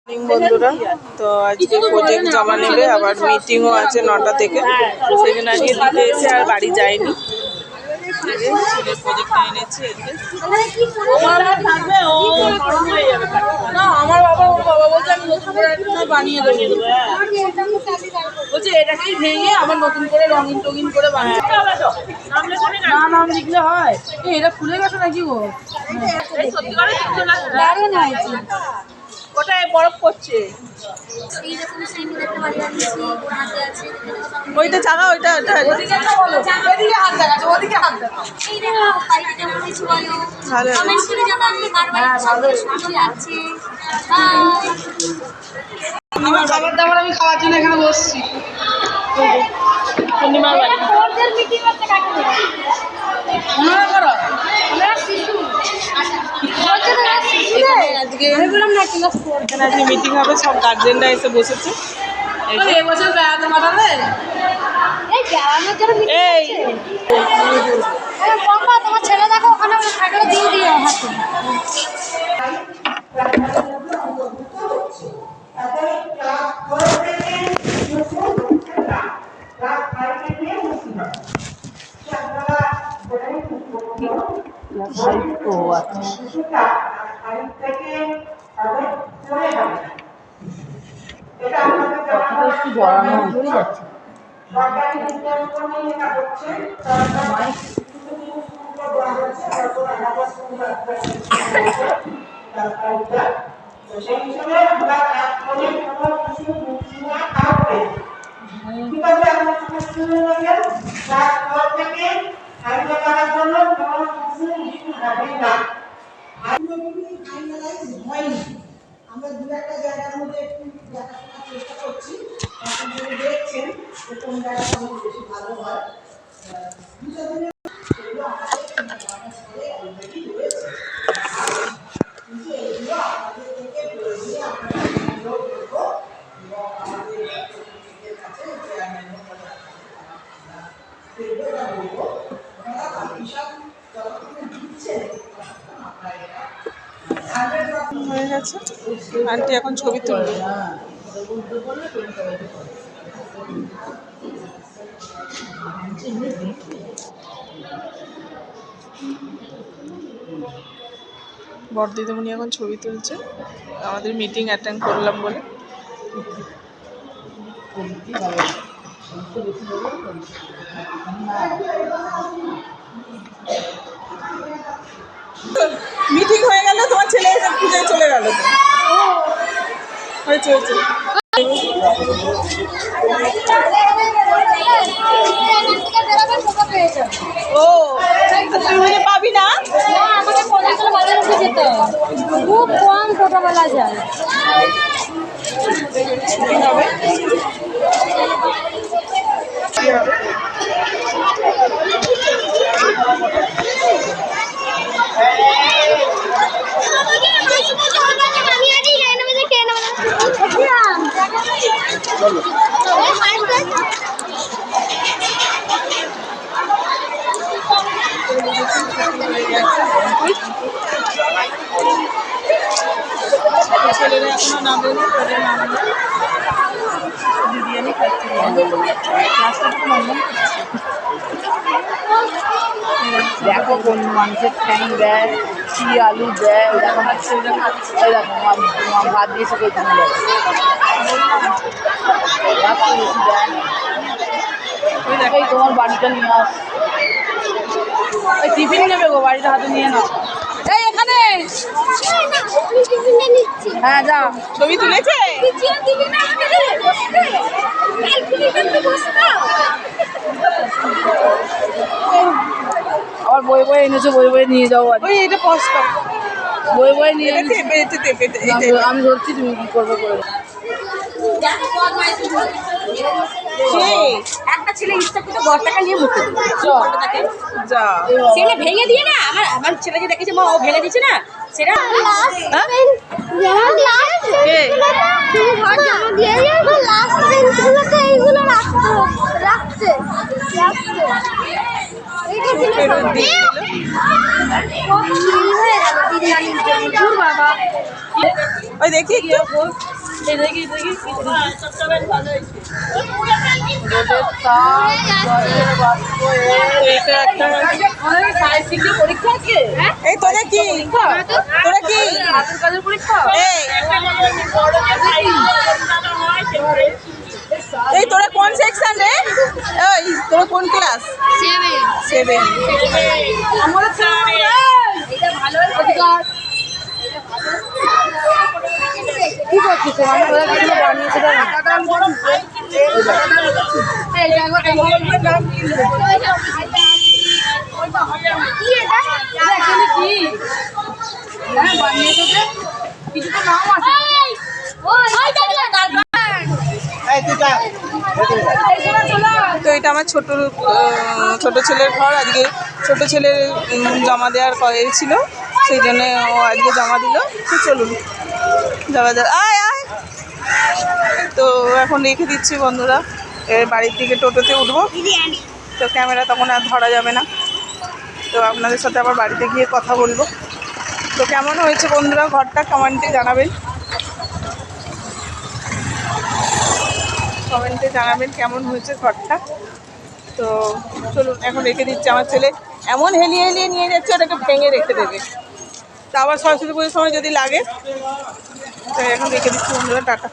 বন্ধুরা, তো আজকে প্রজেক্ট জমা নেবে, আবার মিটিংও আছে 9টা থেকে, সেই জন্য আজকে দিতে এসে আর বাড়ি যায়নি। প্রজেক্টটা এনেছি আমার বাবা, ওর বাবা বলছে আমি নতুন করে একটা বানিয়ে দেবো, বলছে এটাকেই ভেঙে আবার নতুন করে রঙিন টঙিন করে বানিয়ে না নাম লিখলে হয়। এটা খুলে গেছে নাকি গো? দারুণ হয়েছে, ওটাই বরফ করছে। ওইটা চাকা, ওইটা ওদিকে হাত দেখাচ্ছে, ওদিকে হাত দেখাচ্ছে। আমার খাবার দাবার আমি খাওয়ার জন্য এখানে বসছি। পূর্ণিমার বাড়ি আজকে মিটিং হবে, সব গার্জেনরা এসে বসেছে। এবছর বেড়াতে মাঠাবে তোমার ছেলে দেখো ওখানে থাকলে দিয়ে দিও হাতে। আমরা দু একটা জায়গার মধ্যে একটু দেখাশোনার চেষ্টা করছি, এখন যদি দেখছেন যে কোন জায়গাটা আমাদের বেশি ভালো হয়। সেগুলো আমাদের অলরেডি রয়েছে, কিন্তু এগুলো আপনাদের থেকে প্রয়োজনে আপনারা সংগ্রহ করবো এবং আমাদের কাছে সেগুলো বলবো ওনারা পারমিশন যতক্ষণ দিচ্ছেন ততক্ষণ আপনারা এটা হয়ে গেছে। আন্টি এখন ছবি তুলবে। বড়দিদিমণি এখন ছবি তুলছে, আমাদের মিটিং অ্যাটেন্ড করলাম বলে। মিটিং হয়ে গেল, তোমার ছেলে এসে পুজোয় চলে গেল। তো হয়েছে হয়েছে। ও তুই পাবি না, আমাকে বাজারে উঠে যেতে খুব কম ছোটবেলা যায়। ছেলেরা এখনো নামেনি, তাদের নামবে বিরিয়ানি খাচ্ছি। দেখো কোন মানুষের ঠ্যাং দেয়, কি আলু দেয়, ওটা খাচ্ছে, ওটা খাচ্ছে। ওই দেখো ভাত দিয়েছে কোথায় দেয়, এই তোমার বাড়িটা নিয়ে আস, ওই টিফিন নেবে গো, বাড়িটা হাতে নিয়ে নাও। এই এখানে হ্যাঁ যা। ছবি তুলেছে, আবার বই বই এনেছো, বই বই নিয়ে যাও। ওই এটা পস্তা বই বই নিয়ে আমি ধরছি, তুমি কি করবে করে। একটা ছেলে ইচ্ছা করতে ঘরটাকে নিয়ে মুখে যা ছেলে ভেঙে দিয়ে না, আমার ছেলে যে দেখেছে মা ও ভেঙে দিচ্ছে না সেটা ওই দেখি একটু রোদের তাপ, জলের বাষ্প, এটা একটা পরীক্ষা আছে? এই তোরা কি হাতের কাজের পরীক্ষা? এই তোরা কোন সেকশন রে? এই তোরা কোন ক্লাস? 7। কি করছিস? আমরা কিছু বানিয়েছে কিছু তো নাম আছে। তো এটা আমার ছোট ছেলের ঘর। আজকে ছোট ছেলের জমা দেওয়ার ছিল, সেই জন্য ও আজকে জমা দিল। তো চলুন যাওয়া যাক। আয় আয়। তো এখন রেখে দিচ্ছি বন্ধুরা, এর বাড়ির দিকে টোটোতে উঠবো। তো ক্যামেরা তখন আর ধরা যাবে না, তো আপনাদের সাথে আবার বাড়িতে গিয়ে কথা বলবো। তো কেমন হয়েছে বন্ধুরা ঘরটা কমেন্টে জানাবেন, কেমন হয়েছে ঘরটা। তো চলুন এখন রেখে দিচ্ছি। আমার ছেলে এমন হেলিয়ে নিয়ে যাচ্ছে, ওটাকে ভেঙে রেখে দেবে। তা আবার সরস্বতী পুজোর সময় যদি লাগে। তো এখন রেখে দিচ্ছি বন্ধুরা, টাটা।